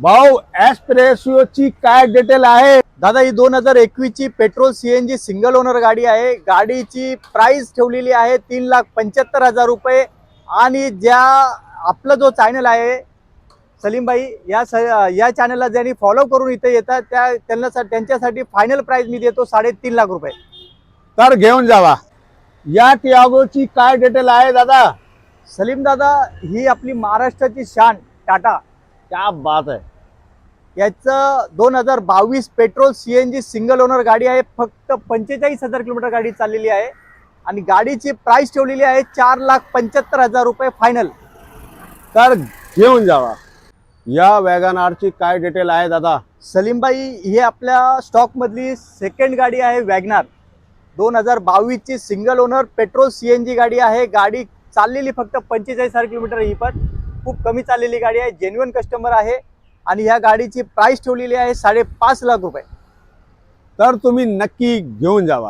भाऊ एस्प्रेसोची काय डिटेल आहे? दादा ही 2021 ची पेट्रोल सीएनजी सिंगल ओनर गाडी आहे। गाडीची प्राइस ठेवलेली आहे 3,75,000 रुपये। आणि ज्या आपला जो चॅनल आहे सलीम भाई या चॅनलला ज्यांनी फॉलो करून इथे येतात त्यांच्यासाठी फायनल प्राइस मी देतो 3.5 लाख रुपये। तर घेऊन जावा। या टियागोची काय डिटेल आहे दादा? सलीम दादा ही आपली महाराष्ट्राची शान टाटा, क्या बात आहे। याचं 2022 पेट्रोल सीएनजी सिंगल ओनर गाडी आहे। फक्त 45,000 किलोमीटर गाडी चाललेली आहे आणि गाडीची प्राइस ठेवलेली आहे 4,75,000 रुपये फायनल। तर घेऊन जावा। या वॅगनारची काय डिटेल आहे दादा? सलीम भाई ही आपल्या स्टॉक मधली सेकंड गाडी आहे वॅगनार। 2022 ची सिंगल ओनर पेट्रोल सीएनजी गाडी आहे। गाडी चाललेली फक्त 45,000 किलोमीटर, ही पण खूप कमी चाललेली गाडी आहे। जेन्युइन कस्टमर आहे आणि ह्या गाडीची प्राइस ठेवलेली आहे 5.5 लाख रुपये। तर तुम्ही नक्की घेऊन जावा।